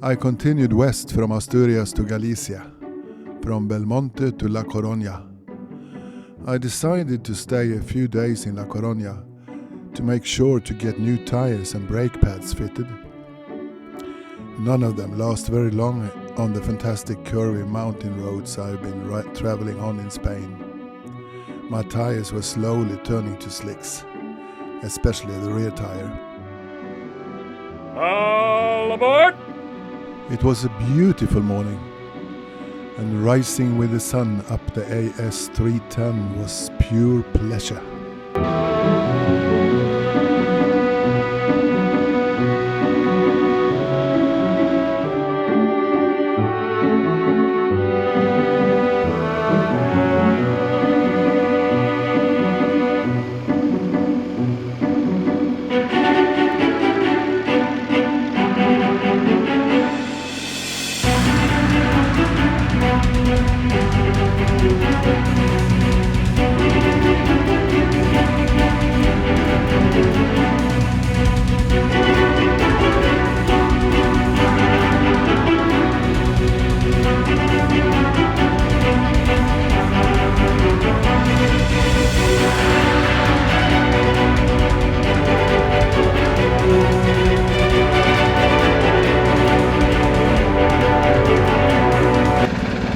I continued west from Asturias to Galicia, from Belmonte to La Coruna. I decided to stay a few days in La Coruna to make sure to get new tires and brake pads fitted. None of them last very long on the fantastic curvy mountain roads I've been traveling on in Spain. My tires were slowly turning to slicks, especially the rear tire. All aboard! It was a beautiful morning, and rising with the sun up the AS310 was pure pleasure.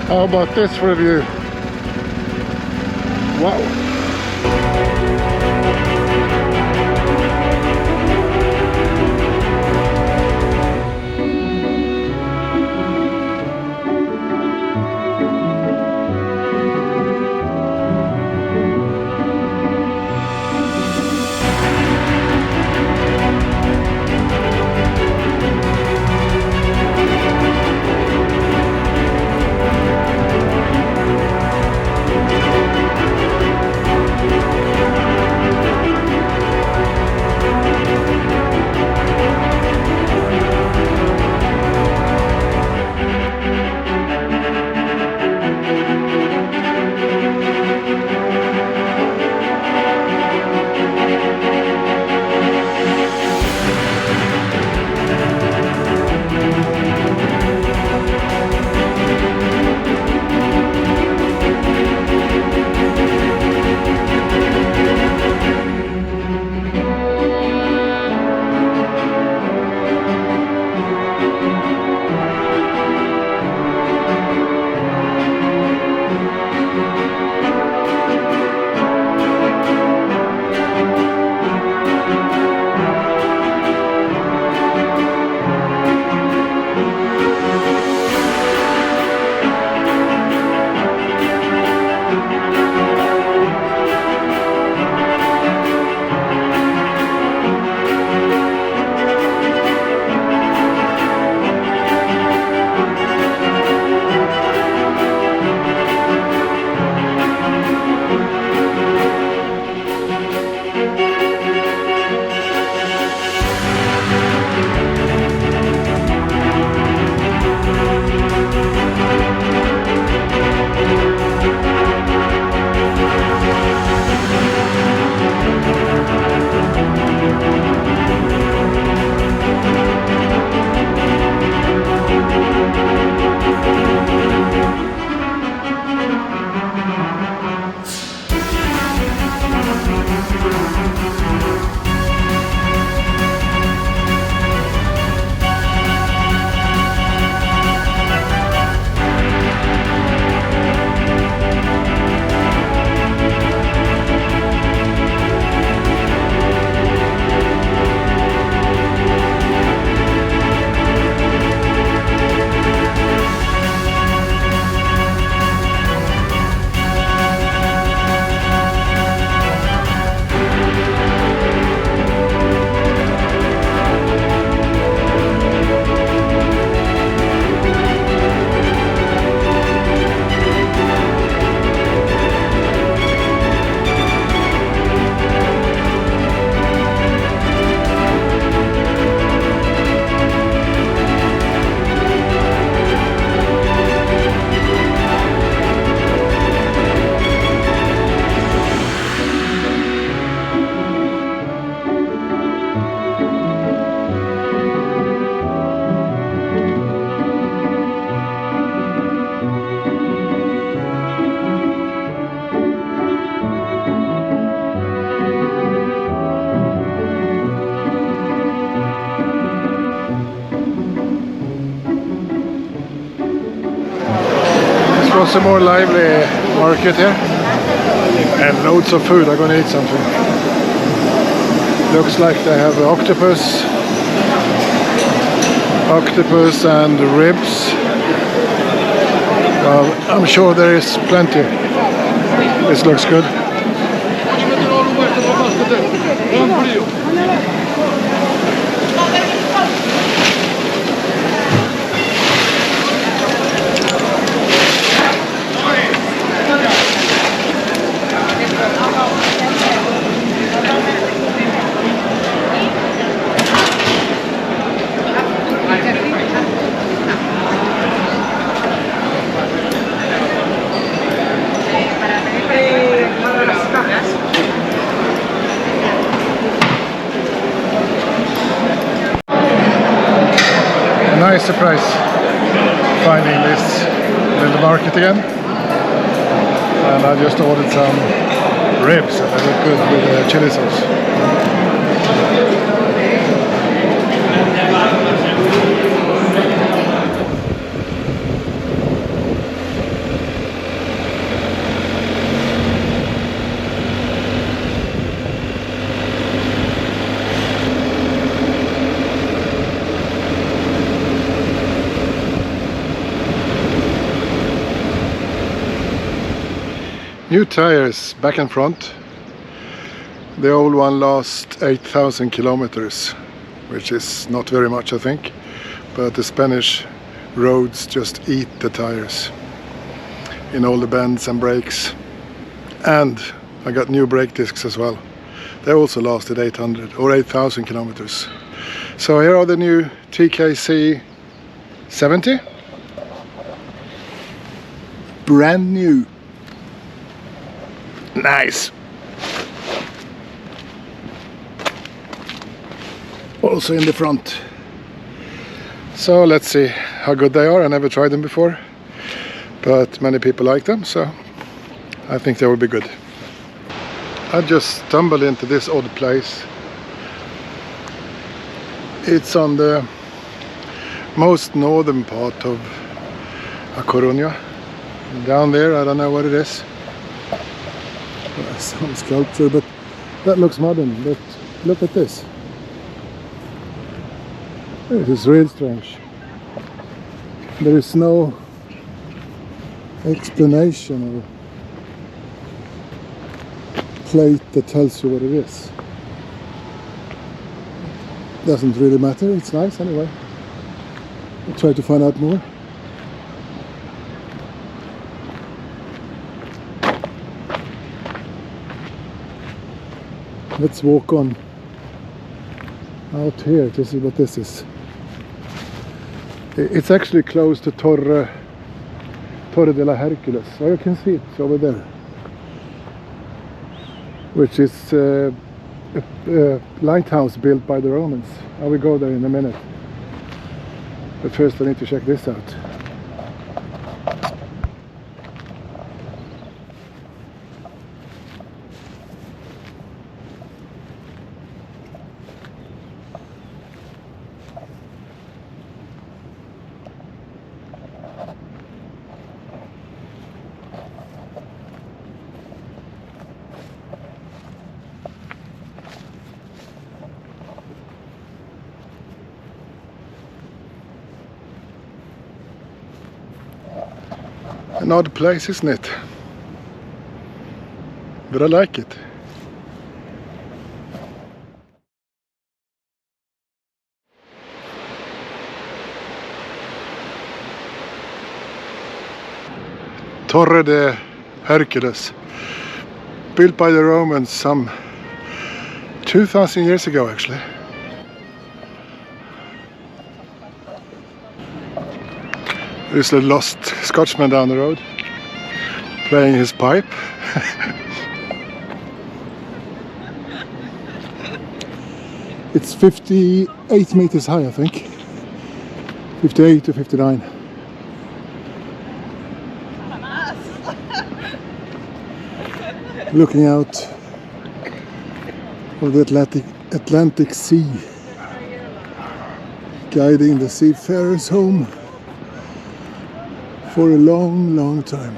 How about this for a view? Wow! was a more lively market here. And loads of food. I'm gonna eat something. Looks like they have octopus and ribs. Well, I'm sure there is plenty. This looks good. Nice surprise finding this little market again, and I just ordered some ribs and they look good with chili sauce. New tires back and front. The old one lost 8,000 kilometers, which is not very much, I think, but the Spanish roads just eat the tires in all the bends and breaks. And I got new brake discs as well. They also lasted 800 or 8,000 kilometers. So here are the new TKC 70, brand new. Nice. Also in the front. So let's see how good they are. I never tried them before, but many people like them, so I think they will be good. I just stumbled into this odd place. It's on the most northern part of Coruna. Down there, I don't know what it is. Some sculpture, but that looks modern. But look at this. It is real strange. There is no explanation or plate that tells you what it is. Doesn't really matter, it's nice anyway. I'll try to find out more. Let's walk on out here to see what this is. It's actually close to Torre de la Hercules. So you can see it over there, which is a lighthouse built by the Romans. I will go there in a minute. But first I need to check this out. An odd place, isn't it? But I like it. Torre de Hercules, built by the Romans some 2,000 years ago actually. There's a lost Scotsman down the road playing his pipe. It's 58 meters high, I think. 58 to 59. Looking out of the Atlantic Sea, guiding the seafarers home for a long, long time.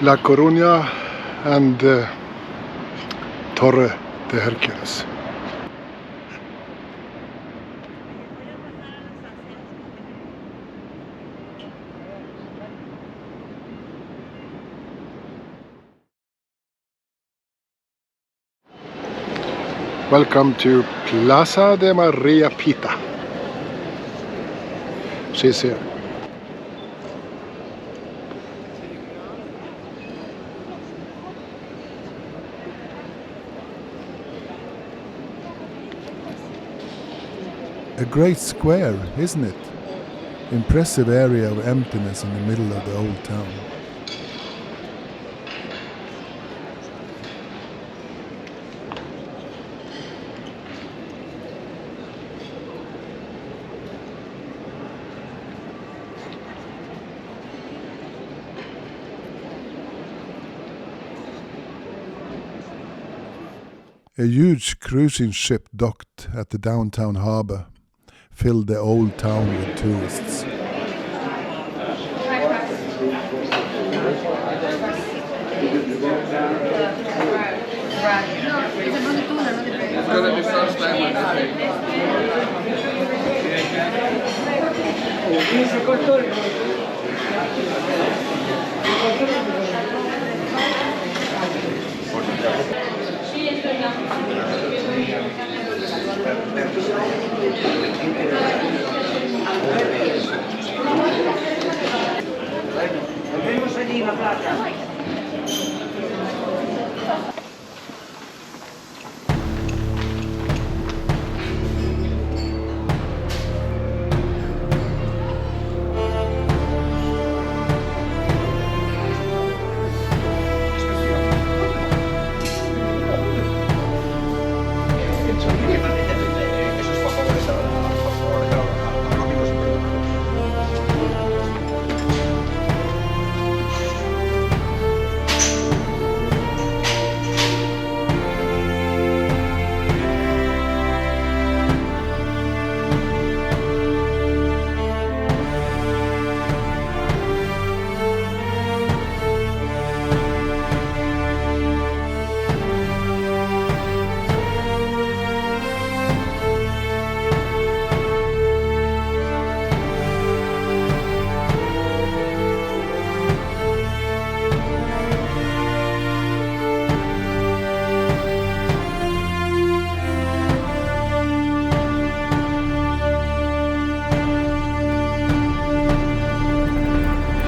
La Coruna and Torre de Hercules. Welcome to Plaza de Maria Pita. She's here. A great square, isn't it? Impressive area of emptiness in the middle of the old town. A huge cruising ship docked at the downtown harbor filled the old town with tourists.